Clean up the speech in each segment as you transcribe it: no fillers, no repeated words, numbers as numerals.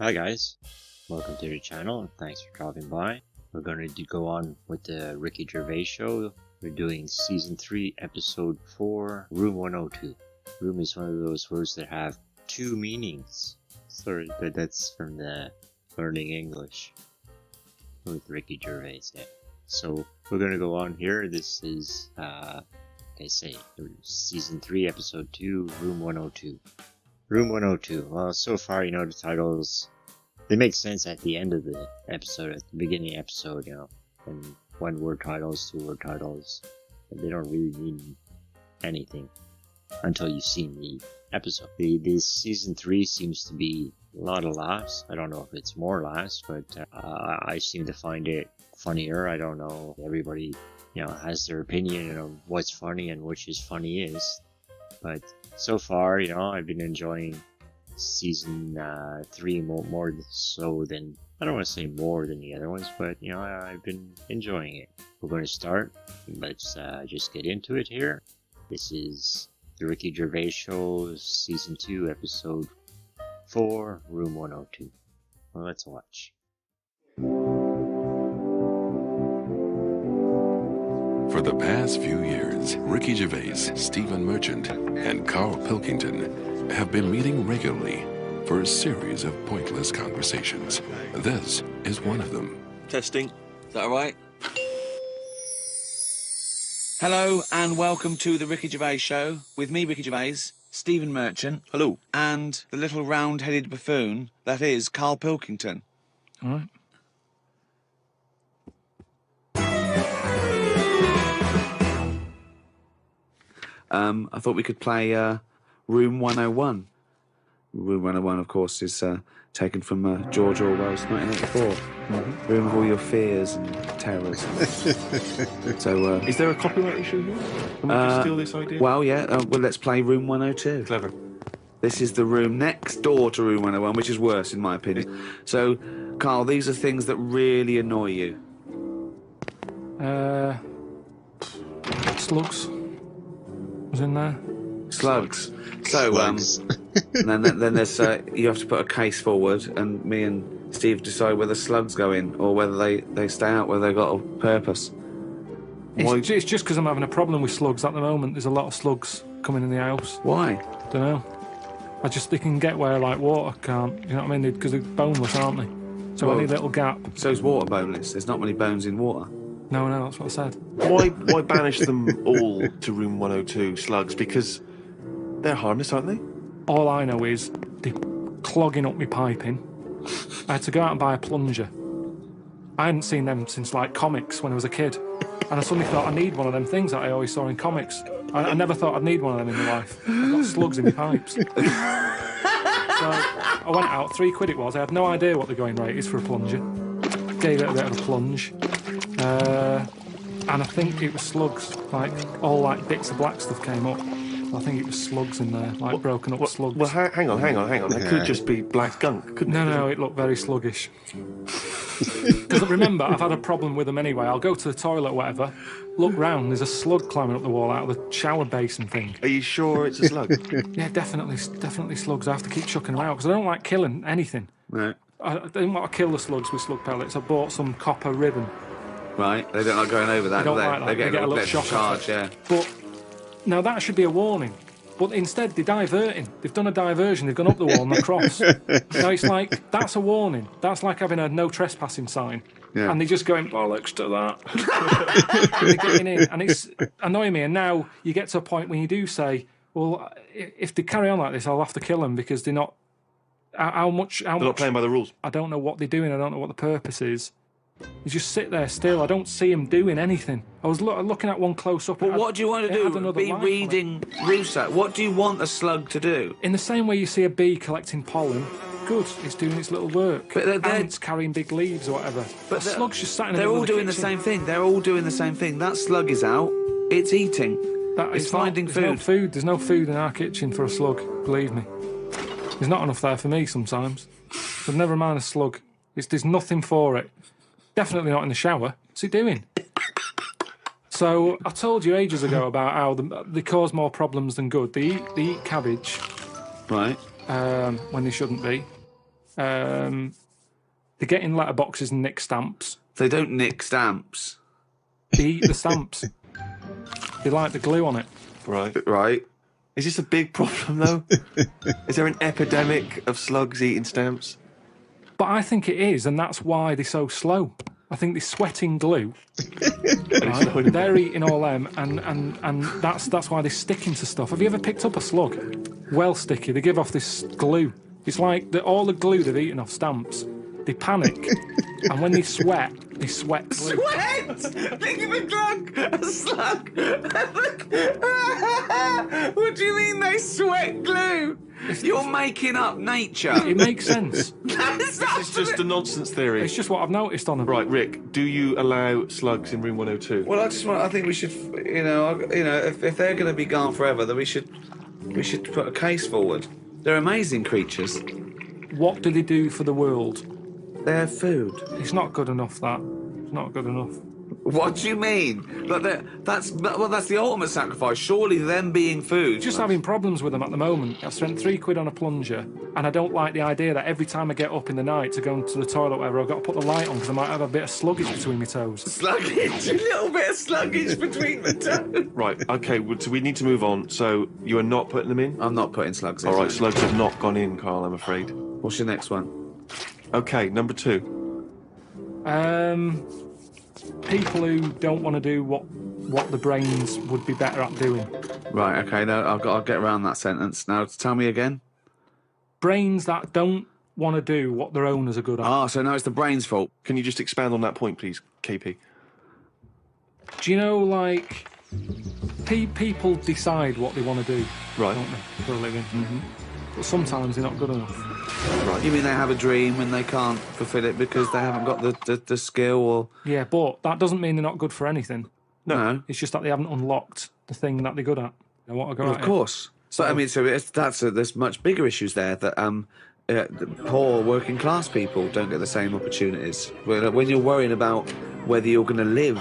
Hi guys, welcome to the channel and thanks for dropping by. We're going to go on with the Ricky Gervais show. We're doing season 3 episode 4, Room 102. Room is one of those words that have two meanings. Sorry, but that's from the Learning English with Ricky Gervais. Yeah. So we're going to go on here. This is, like I say, season 3 episode 2, Room 102. Room 102. Well, so far, the titles, they make sense at the end of the episode, at the beginning of the episode, and one-word titles, two-word titles, but they don't really mean anything until you've seen the episode. This season 3 seems to be a lot of laughs. I don't know if it's more laughs, but I seem to find it funnier. I don't know. Everybody, has their opinion on what's funny and which is funniest, but so far, I've been enjoying season 3 more so than, I don't want to say more than the other ones, but, I've been enjoying it. We're going to start. Let's just get into it here. This is the Ricky Gervais Show, season 2, episode 4, Room 102. Well, let's watch. For the past few years, Ricky Gervais, Stephen Merchant, and Carl Pilkington have been meeting regularly for a series of pointless conversations. This is one of them. Testing. Is that all right? Hello and welcome to the Ricky Gervais Show with me, Ricky Gervais, Stephen Merchant. Hello. And the little round-headed buffoon that is Carl Pilkington. All right. I thought we could play Room 101. Room 101, of course, is taken from George Orwell's 1984. Room of all your fears and terrors. So, Is there a copyright issue here? Can we just steal this idea? well, yeah. Well, let's play Room 102. Clever. This is the room next door to Room 101, which is worse, in my opinion. So, Carl, these are things that really annoy you. Slugs was in there. Slugs. So, Slugs. and then there's you have to put a case forward, and me and Steve decide whether slugs go in or whether they stay out, whether they've got a purpose. It's just because I'm having a problem with slugs at the moment. There's a lot of slugs coming in the house. Why? Don't know. They can get where like water can't. You know what I mean? Because they're boneless, aren't they? So Well- any little gap. So is water boneless? There's not many bones in water. No, that's what I said. Why banish them all to room 102, slugs? Because they're harmless, aren't they? All I know is they're clogging up my piping. I had to go out and buy a plunger. I hadn't seen them since like comics when I was a kid. And I suddenly thought I need one of them things that I always saw in comics. I never thought I'd need one of them in my life. I've got slugs in my pipes. So I went out, £3 it was. I had no idea what the going rate is for a plunger. Gave it a bit of a plunge. And I think it was slugs. All bits of black stuff came up. I think it was slugs in there, broken up slugs. Well, hang on. It could just be black gunk, couldn't it? No, it looked very sluggish. Because remember, I've had a problem with them anyway. I'll go to the toilet or whatever, look round, there's a slug climbing up the wall out of the shower basin thing. Are you sure it's a slug? Yeah, definitely slugs. I have to keep chucking them out because I don't like killing anything. Right. I didn't want to kill the slugs with slug pellets. I bought some copper ribbon. Right. They don't like going over that, They don't do they? like that. They get a little bit shock of charge, off yeah. it. But now that should be a warning. But instead, they're diverting. They've done a diversion. They've gone up the wall and across. Now it's like, that's a warning. That's like having a no trespassing sign. Yeah. And they're just going, bollocks to that. And they're getting in. And it's annoying me. And now you get to a point when you do say, well, if they carry on like this, I'll have to kill them because they're not... How much... They're not playing by the rules. I don't know what they're doing. I don't know what the purpose is. You just sit there still. I don't see him doing anything. I was looking at one close up. But what do you want to it had do? another Be life on it. reading Rousseau. What do you want a slug to do? In the same way you see a bee collecting pollen, good, it's doing its little work. But they're- Ants carrying big leaves or whatever. But a slug's just sat in the They're middle all of the doing the kitchen. same thing. They're all doing the same thing. That slug is out. It's eating. It's finding there's no food. food. There's no food in our kitchen for a slug, believe me. There's not enough there for me sometimes. But never mind a slug. There's nothing for it. Definitely not in the shower. What's it doing? So I told you ages ago about how they cause more problems than good. They eat cabbage Right. when they shouldn't be. They get in letterboxes and nick stamps. They don't nick stamps. They eat the stamps. They like the glue on it. Right. Is this a big problem, though? Is there an epidemic of slugs eating stamps? But I think it is, and that's why they're so slow. I think they're sweating glue. Right? They're eating all them, and that's why they're sticking to stuff. Have you ever picked up a slug? Well sticky. They give off this glue. It's like all the glue they've eaten off stamps. They panic, and when they sweat glue. Sweat! Think of a slug! What do you mean they sweat glue? You're making up nature. It makes sense. This is just a nonsense theory. It's just what I've noticed on them. Right, Rick, do you allow slugs in room 102? Well, I think we should, if they're going to be gone forever, then we should put a case forward. They're amazing creatures. What do they do for the world? They're food. It's not good enough, that. It's not good enough. What do you mean? That's the ultimate sacrifice. Surely them being food. Just having problems with them at the moment. I've spent £3 on a plunger, and I don't like the idea that every time I get up in the night to go into the toilet or whatever, I've got to put the light on because I might have a bit of sluggage between my toes. Sluggage? A little bit of sluggage between the toes. Right, okay, so we need to move on. So you are not putting them in? I'm not putting slugs in. All right, slugs have not gone in, Carl, I'm afraid. What's your next one? Okay, number 2. People who don't want to do what the brains would be better at doing. Right, okay, no, I'll get around that sentence. Now, tell me again. Brains that don't want to do what their owners are good at. Ah, so now it's the brain's fault. Can you just expand on that point, please, KP? Do you know, like, people decide what they want to do, Right. don't they, for a living? Mm-hmm. But sometimes they're not good enough. Right. You mean they have a dream and they can't fulfil it because they haven't got the skill or... Yeah, but that doesn't mean they're not good for anything. No. It's just that they haven't unlocked the thing that they're good at. They want to go Well, at of course. So, I mean, there's much bigger issues there that the poor working class people don't get the same opportunities. When you're worrying about whether you're going to live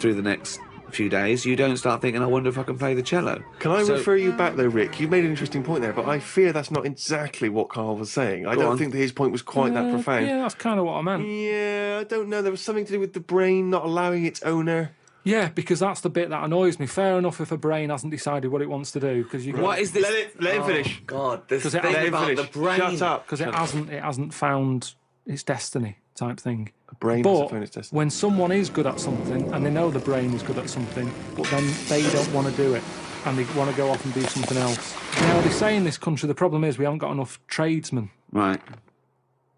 through the next few days, you don't start thinking, I wonder if I can play the cello. Can I refer you back, though, Rick? You made an interesting point there, but I fear that's not exactly what Carl was saying. I don't think that his point was quite that profound. Yeah, that's kind of what I meant. Yeah, I don't know. There was something to do with the brain not allowing its owner. Yeah, because that's the bit that annoys me. Fair enough if a brain hasn't decided what it wants to do, because you. What is this? Let him finish. God, this Because thing about the brain. Shut up. Because it hasn't found its destiny type thing. A brain But hasn't found its destiny. when someone is good at something and they know the brain is good at something, but then they don't want to do it and they want to go off and do something else. Now they say in this country the problem is we haven't got enough tradesmen. Right,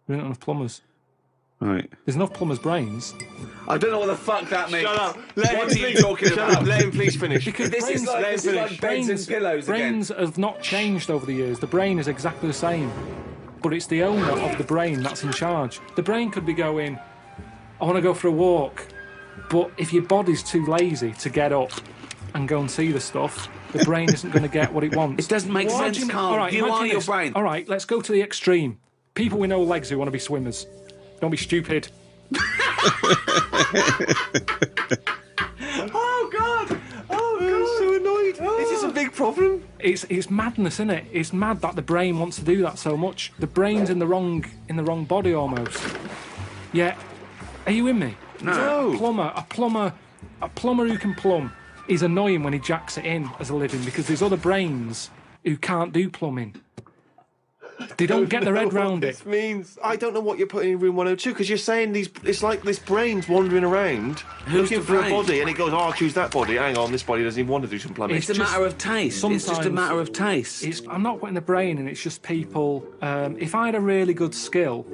We haven't got enough plumbers. right. There's enough plumbers' brains. I don't know what the fuck that means. Shut up. Let What him are you please- talking shut about? up. Let him please finish. Because This is like beds and pillows brains again. have not changed over the years. The brain is exactly the same. But it's the owner of the brain that's in charge. The brain could be going, I want to go for a walk. But if your body's too lazy to get up and go and see the stuff, the brain isn't going to get what it wants. It doesn't make What sense, do you mean- Carl. All right, You imagine are your this. brain. All right, let's go to the extreme. People with no legs who want to be swimmers. Don't be stupid. Oh, God. Oh, God. I'm so annoyed. Is this a big problem? It's madness, isn't it? It's mad that the brain wants to do that so much. The brain's in the wrong body almost. Yeah, are you with me? No. A plumber who can plumb is annoying when he jacks it in as a living because there's other brains who can't do plumbing. They don't get their head round it. This means I don't know what you're putting in room 102 because you're saying it's like this brain's wandering around looking the for a brain? body and it goes, oh, I'll choose that body. Hang on, this body doesn't even want to do some plumbing. It's a just- matter of taste. It's just a sometimes matter of taste. I'm not putting the brain in. It's just people. If I had a really good skill,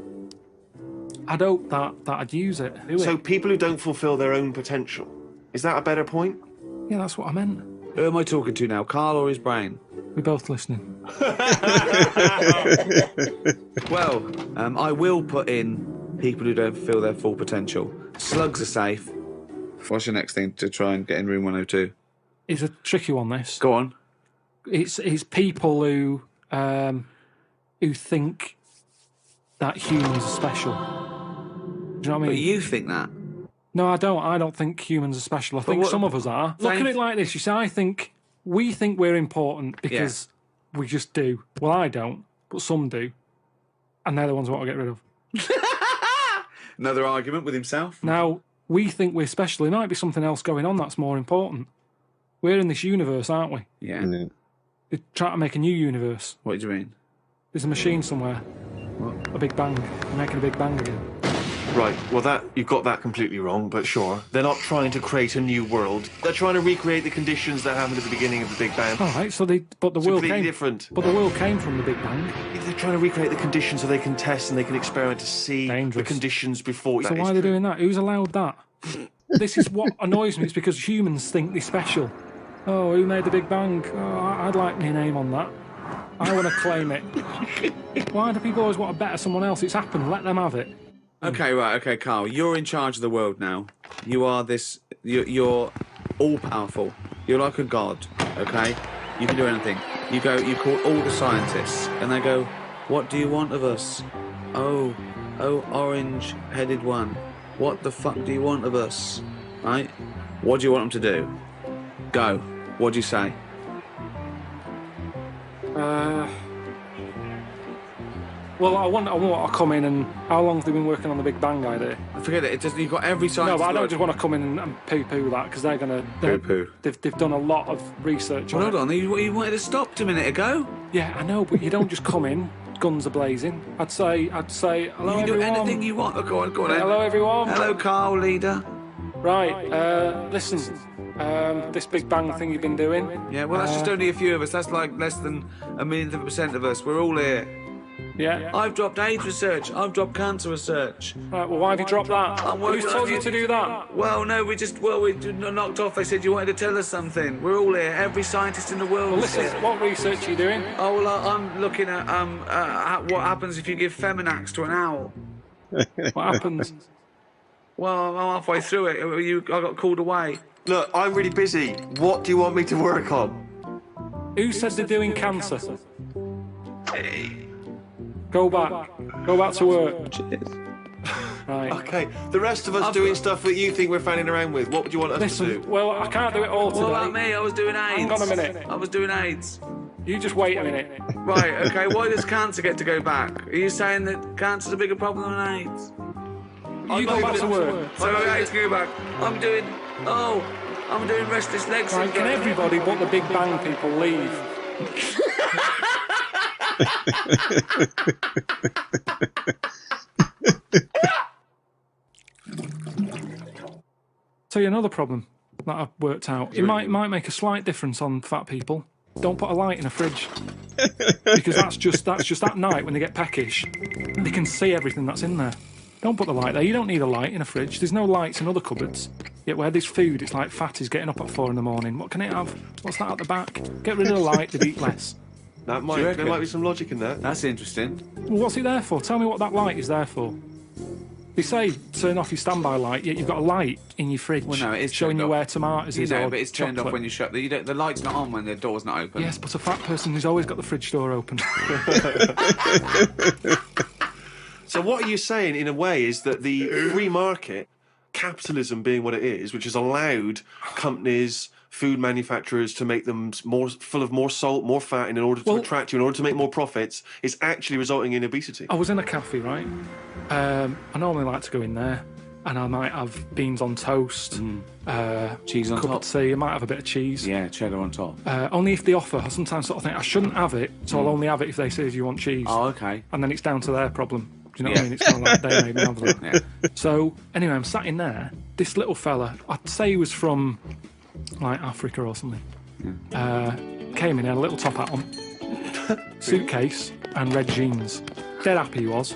I'd hope that I'd use it. Do So it. people who don't fulfil their own potential. Is that a better point? Yeah, that's what I meant. Who am I talking to now, Carl or his brain? We're both listening. Well, I will put in people who don't fulfil their full potential. Slugs are safe. What's your next thing to try and get in room 102? It's a tricky one. This. Go on. It's people who think that humans are special. Do you know what I mean? But you think that. No, I don't. I don't think humans are special. I think what- some of us are. Look at it like this. You see, we think we're important because we just do. Well, I don't, but some do. and they're the ones I want to get rid of. Another argument with himself. Now, we think we're special. There might be something else going on that's more important. We're in this universe, aren't we? Yeah. Mm. They're trying to make a new universe. What do you mean? There's a machine somewhere. What? A big bang. They're making a big bang again. Right, well, you've got that completely wrong, but sure. They're not trying to create a new world. They're trying to recreate the conditions that happened at the beginning of the Big Bang. All right, but the It's world completely came different. But the world came from the Big Bang. They're trying to recreate the conditions so they can test and they can experiment to see Dangerous. the conditions before. So That why is are they true. doing that? Who's allowed that? This is what annoys me. It's because humans think they're special. Oh, who made the Big Bang? Oh, I'd like my name on that. I want to claim it. Why do people always want to better someone else? It's happened. Let them have it. Okay, right, okay, Carl. You're in charge of the world now. You are this. You're all powerful. You're like a god. Okay, you can do anything. You call all the scientists, and they go, "What do you want of us?" Oh, orange-headed one. What the fuck do you want of us? Right? What do you want them to do? Go. What do you say? Well, I want to come in and... How long have they been working on the Big Bang idea? Forget it. You've got every scientist. No, but I don't just want to come in and poo-poo that, because they're going to... Poo-poo. They've done a lot of research on Well, it. hold on. You wanted to stop a minute ago. Yeah, I know, but you don't just come in, guns are blazing. I'd say, hello, You can do everyone. anything you want. Go on then. Hello, everyone. Hello, Carl, leader. Right, listen, this Big Bang thing you've been doing... Yeah, well, that's just only a few of us. That's like less than 1,000,000% of us. We're all here. Yeah? I've dropped AIDS research. I've dropped cancer research. Right, well, why have you dropped that? I'm working Who's on told it. you to do that? Well, no, we knocked off. They said you wanted to tell us something. We're all here. Every scientist in the world Well, is listen, here. what research are you doing? Oh, well, I'm looking at what happens if you give Feminax to an owl. What happens? Well, I'm halfway through it. I got called away. Look, I'm really busy. What do you want me to work on? Who said they're doing cancer? Go back. Go back to work. Right. Okay, the rest of us doing stuff that you think we're fanning around with. What would you want us to Listen, do? well, I can't do it all today. What about me? I was doing AIDS. Hang on a minute. I was doing AIDS. You just wait a minute. Right, okay, why does cancer get to go back? Are you saying that cancer's a bigger problem than AIDS? You go back to work. So AIDS go back. I'm doing restless legs. Right, can everybody but the Big Bang people leave? Tell you another problem that I've worked out. It might make a slight difference on fat people. Don't put a light in a fridge, because that's just at night when they get peckish. They can see everything that's in there. Don't put the light there. You don't need a light in a fridge. There's no lights in other cupboards. Yet where there's food, it's like fatties getting up at 4 in the morning. What can it have? What's that at the back? Get rid of the light, they'd eat less. There reckon? might be some logic in that. That's interesting. Well, what's it there for? Tell me what that light is there for. They say turn off your standby light, yet you've got a light in your fridge Well, no, it is showing turned you off. where tomatoes is. You know, or but it's turned off chocolate. when you shut the light's not on when the door's not open. Yes, but a fat person who's always got the fridge door open. So what are you saying, in a way, is that the free market, capitalism being what it is, which has allowed companies, food manufacturers to make them more full of more salt, more fat, in order to attract you, in order to make more profits, is actually resulting in obesity? I was in a cafe, right? I normally like to go in there, and I might have beans on toast, Cheese on cup top. of tea. I might have a bit of cheese. Yeah, cheddar on top. Only if they offer. I sometimes sort of think I shouldn't have it, so I'll only have it if they say, "Do you want cheese?" Oh, okay. And then it's down to their problem. Do you know what I Yeah. mean? It's kind of like they made me have that. Yeah. So anyway, I'm sat in there. This little fella, I'd say he was from like Africa or something. Came in, had a little top hat on, suitcase, and red jeans. Dead happy he was.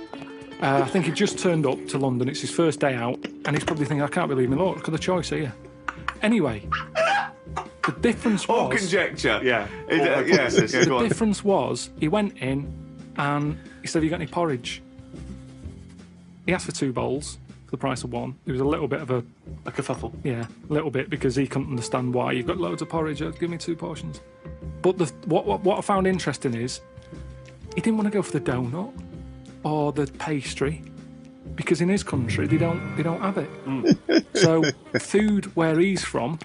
I think he just turned up to London. It's his first day out, and he's probably thinking, "I can't believe me. Look at the choice here." Anyway, the difference was. All conjecture. Yeah. The difference was he went in and he said, "Have you got any porridge?" He asked for 2 bowls for the price of 1. It was a little bit of a kerfuffle. Yeah, a little bit, because he couldn't understand why. You've got loads of porridge, give me 2 portions. But what I found interesting is he didn't want to go for the donut or the pastry, because in his country they don't have it. So food where he's from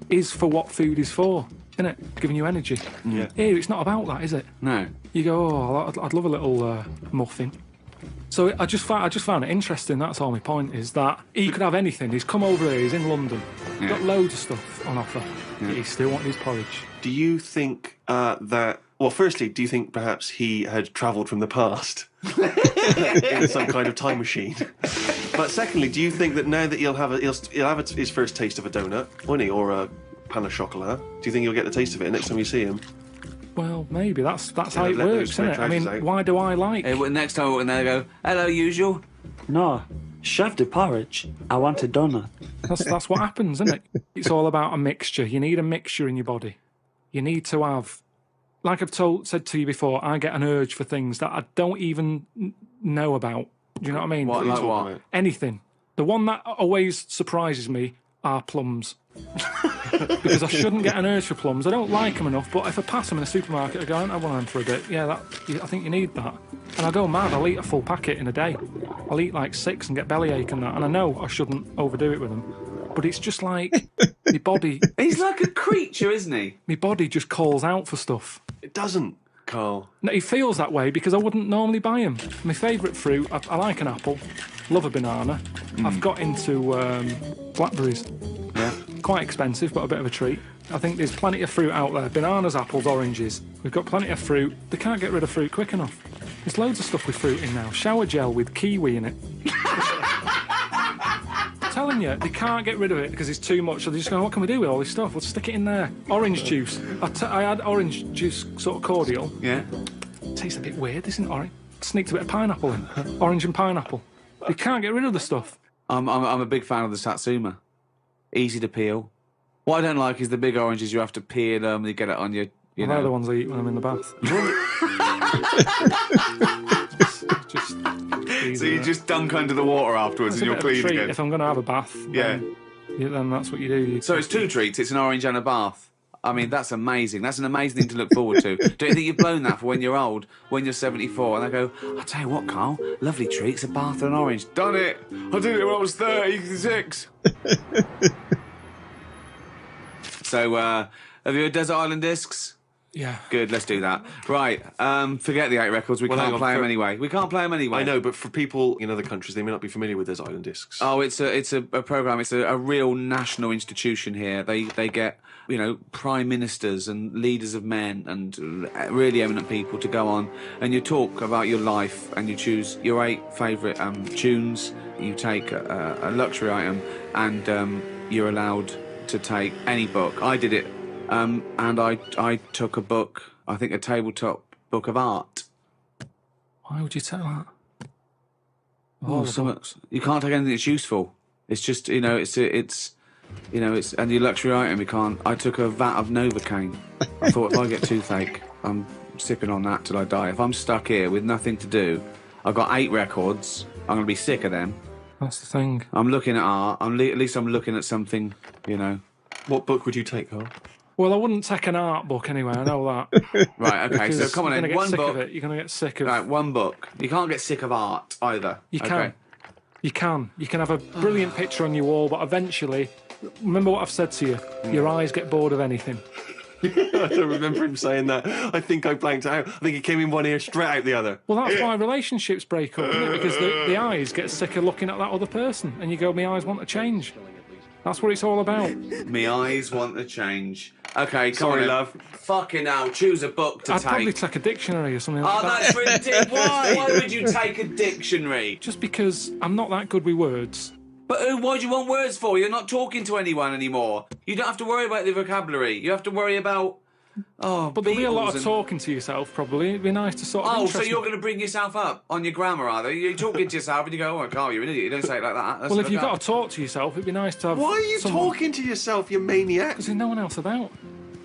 is for what food is for, isn't it? Giving you energy. Yeah. Here it's not about that, is it? No. You go, "Oh, I'd love a little muffin." So I just found it interesting. That's all my point is that he could have anything. He's come over here. He's in London. He's got loads of stuff on offer. Yet he still wanted his porridge. Do you think that? Well, firstly, do you think perhaps he had travelled from the past in some kind of time machine? But secondly, do you think that now that he'll have his first taste of a donut, won't he, or a pain au chocolat? Do you think he'll get the taste of it next time you see him? Well, maybe that's how it works, isn't it? I mean, why do I like? Hey, well, next time I walk in there, I go, hello, usual. No, chef de porridge. I want a donut. That's what happens, isn't it? It's all about a mixture. You need a mixture in your body. You need to have, like I've said to you before, I get an urge for things that I don't even know about. Do you know what I mean? What, like what? Anything. The one that always surprises me are plums. Because I shouldn't get an urge for plums. I don't like them enough, but if I pass them in a supermarket, I go, I want them for a bit. Yeah, I think you need that. And I go mad. I'll eat a full packet in a day. I'll eat like 6 and get bellyache and that. And I know I shouldn't overdo it with them. But it's just like my body. He's like a creature, isn't he? My body just calls out for stuff. It doesn't, Carl. No, he feels that way because I wouldn't normally buy them. My favourite fruit, I like an apple, love a banana. I've got into blackberries. Yeah. Quite expensive, but a bit of a treat. I think there's plenty of fruit out there. Bananas, apples, oranges. We've got plenty of fruit. They can't get rid of fruit quick enough. There's loads of stuff with fruit in now. Shower gel with kiwi in it. I'm telling you, they can't get rid of it because it's too much. So they're just going, what can we do with all this stuff? We'll stick it in there. Orange juice. I had orange juice sort of cordial. Yeah. Tastes a bit weird, isn't it? Orange. Sneaked a bit of pineapple in. Orange and pineapple. They can't get rid of the stuff. I'm a big fan of the Satsuma. Easy to peel. What I don't like is the big oranges. You have to peel them. You get it on your. They're the ones I eat when I'm in the bath. just easy, so you just dunk under the water afterwards and you're clean again. If I'm going to have a bath, then that's what you do. So it's 2 treats. It's an orange and a bath. I mean, that's amazing. That's an amazing thing to look forward to. Don't you think you've blown that for when you're old, when you're 74? And I go, I'll tell you what, Carl, lovely treat. It's a bath and an orange. Done it. I did it when I was 36. So, have you heard Desert Island Discs? Yeah. Good, let's do that. Right, forget the 8 records. We can't play them anyway. We can't play them anyway. I know, but for people in other countries, they may not be familiar with Desert Island Discs. Oh, it's a programme. It's a real national institution here. They get, prime ministers and leaders of men and really eminent people to go on, and you talk about your life, and you choose your 8 favourite tunes. You take a luxury item, and you're allowed to take any book. I did it. And I took a book, I think a tabletop book of art. Why would you take that? You can't take anything that's useful. It's just, it's and your luxury item, you can't. I took a vat of Novocaine. I thought if I get toothache, I'm sipping on that till I die. If I'm stuck here with nothing to do, I've got 8 records, I'm going to be sick of them. That's the thing. I'm looking at art, at least I'm looking at something, What book would you take, Carl? Well, I wouldn't take an art book anyway, I know that. Right, okay, so come on in. One book. You're going to get sick of it. Right, one book. You can't get sick of art either. You can. Okay. You can. You can have a brilliant picture on your wall, but eventually, remember what I've said to you, your eyes get bored of anything. I don't remember him saying that. I think I blanked out. I think it came in one ear, straight out the other. Well, that's why relationships break up, isn't it? Because the eyes get sick of looking at that other person, and you go, my eyes want to change. That's what it's all about. Me eyes want to change. Okay, come Sorry, on, love. Fucking hell, choose a book to I'd take. probably take a dictionary or something like that. That's ridiculous. Why would you take a dictionary? Just because I'm not that good with words. But what do you want words for? You're not talking to anyone anymore. You don't have to worry about the vocabulary. You have to worry about... But there'll be a lot of talking to yourself, probably. It'd be nice to sort of... so you're going to bring yourself up on your grammar, are they? You're talking to yourself and you go, Carl, you're an idiot. You don't say it like that. Well, if you've got to talk to yourself, it'd be nice to have... Why are you talking to yourself, you maniac? Because there's no one else about.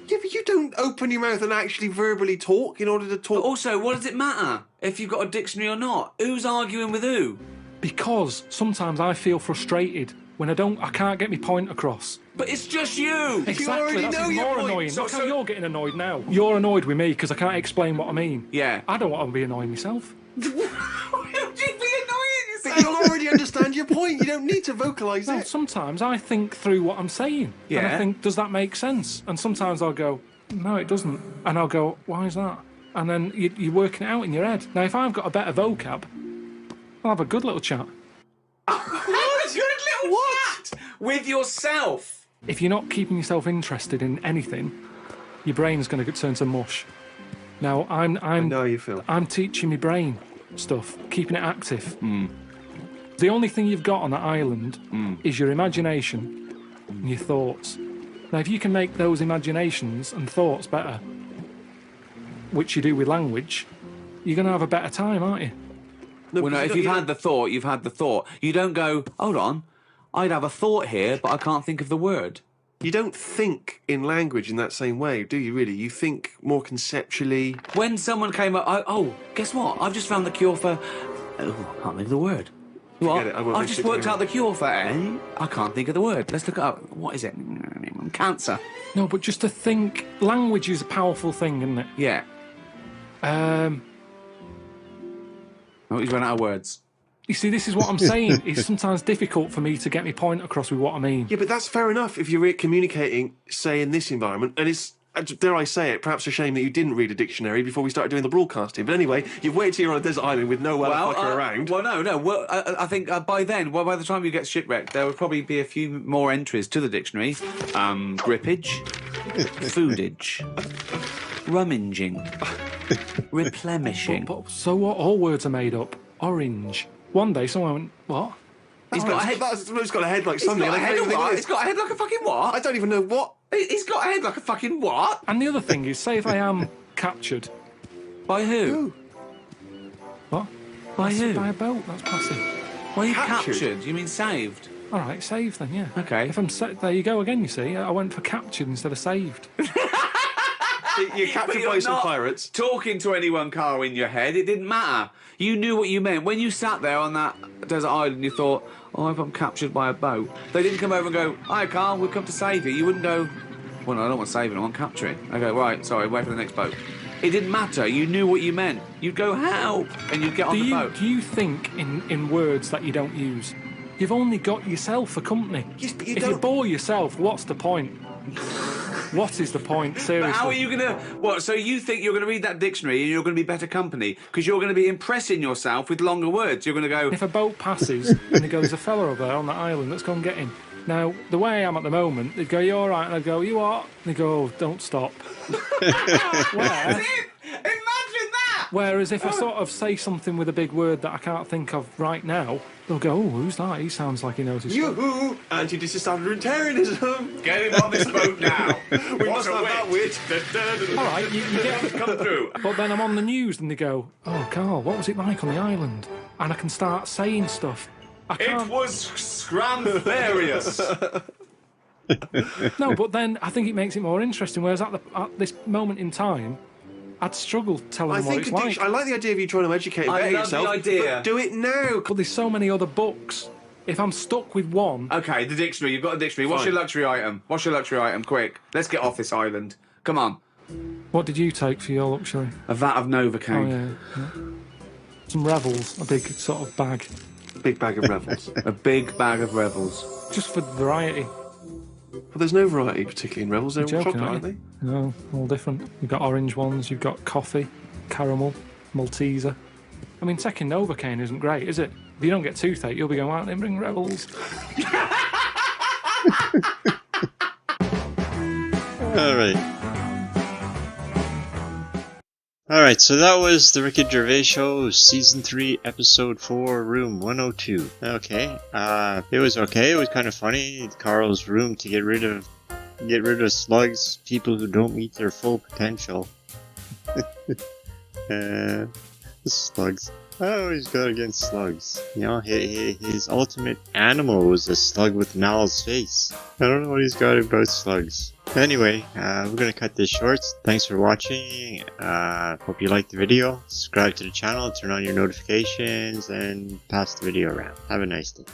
Yeah, but you don't open your mouth and actually verbally talk in order to talk. But also, what does it matter if you've got a dictionary or not? Who's arguing with who? Because sometimes I feel frustrated when I can't get my point across. But it's just you! Exactly, You already that's know your more point. annoying. Look how you're getting annoyed now. You're annoyed with me because I can't explain what I mean. Yeah. I don't want to be annoying myself. Why would you be annoying yourself? But you'll already understand your point. You don't need to vocalise No, it. sometimes I think through what I'm saying. And I Yeah. think, does that make sense? And sometimes I'll go, no, it doesn't. And I'll go, why is that? And then you're working it out in your head. Now, if I've got a better vocab, I'll have a good little chat. What? With yourself? If you're not keeping yourself interested in anything, your brain's going to turn to mush. Now, I know how you feel. I'm teaching my brain stuff, keeping it active. The only thing you've got on that island is your imagination and your thoughts. Now, if you can make those imaginations and thoughts better, which you do with language, you're going to have a better time, aren't you? No, Well, no, if you've had the thought, you've had the thought. You don't go, hold on, I'd have a thought here, but I can't think of the word. You don't think in language in that same way, do you really? You think more conceptually. When someone came up, guess what? I've just found the cure for... Oh, I can't think of the word. What? Forget it, I won't I've waste just your worked time. out the cure for I can't think of the word. Let's look it up. What is it? Cancer. No, but just to think, language is a powerful thing, isn't it? Yeah. Oh, he's run out of words. You see, this is what I'm saying. It's sometimes difficult for me to get my point across with what I mean. Yeah, but that's fair enough if you're communicating, say, in this environment, and it's, dare I say it, perhaps a shame that you didn't read a dictionary before we started doing the broadcasting. But anyway, you've waited till you're on a desert island with no fucker around. Well, no. Well, I think by then, by the time you get shipwrecked, there would probably be a few more entries to the dictionary. Grippage, foodage, rummaging, replenishing. So what? All words are made up. Orange. One day someone went, what? He's got a head. It's got a head like He's something. got a and I head don't even what? think It's got a head like a fucking what? I don't even know what. He's got a head like a fucking what? And the other thing is, say if I am captured. By who? What? By who? By a boat, that's passive. Well, you Captured? captured. You mean saved? All right, saved then, yeah. Okay. If I'm there you go again, you see. I went for captured instead of saved. You're captured you're by some not pirates. Talking to anyone, Carl, in your head, it didn't matter. You knew what you meant. When you sat there on that desert island, you thought, oh, if I'm captured by a boat. They didn't come over and go, hi, Carl, we've come to save you. You wouldn't go, well, no, I don't want saving, I want capturing. I go, right, sorry, wait for the next boat. It didn't matter. You knew what you meant. You'd go, help, and you'd get on the boat. Do you think in words that you don't use? You've only got yourself for company. Yes, but you if you don't- bore yourself, what's the point? What is the point, seriously? But how are you going to... What, so you think you're going to read that dictionary and you're going to be better company because you're going to be impressing yourself with longer words. You're going to go... If a boat passes and they go, there's a fella over there on that island, let's go and get him. Now, the way I am at the moment, they'd go, you all right? And I'd go, you what? And they go, oh, don't stop. Imagine that! Whereas if I sort of say something with a big word that I can't think of right now, they'll go, oh, who's that? He sounds like he knows his stuff. Yoo-hoo! Anti-disestablishmentarianism! Get him on this boat now. We must have that wit. All right, you get Come through. But then I'm on the news and they go, oh, Carl, what was it like on the island? And I can start saying stuff. I It can't... was scramfarious. No, but then I think it makes it more interesting, whereas at this moment in time, I'd struggle telling I them what think it's like. I like the idea of you trying to educate and I better love the yourself. idea. But do it now. But there's so many other books. If I'm stuck with one... Okay, the dictionary. You've got a dictionary. What's Fine. your luxury item? What's your luxury item? Quick. Let's get off this island. Come on. What did you take for your luxury? A vat of Novocaine. Oh, yeah. Some Revels, a big sort of bag. Big bag of Revels. A big bag of Revels. Just for variety. But there's no variety particularly in Revels. They're all Joking, chocolate, aren't aren't you? they? No, all different. You've got orange ones, you've got coffee, caramel, Malteser. I mean, taking Novocaine isn't great, is it? If you don't get toothache, you'll be going, why don't they bring Revels? Alright, so that was the Ricky Gervais Show, Season 3, Episode 4, Room 102. Okay, it was okay, it was kind of funny. Carl's room to get rid of slugs, people who don't meet their full potential. Slugs. I always go against slugs. You know, his ultimate animal was a slug with Mal's face. I don't know what he's got about slugs. Anyway, we're gonna cut this short. Thanks for watching. Hope you liked the video. Subscribe to the channel, turn on your notifications, and pass the video around. Have a nice day.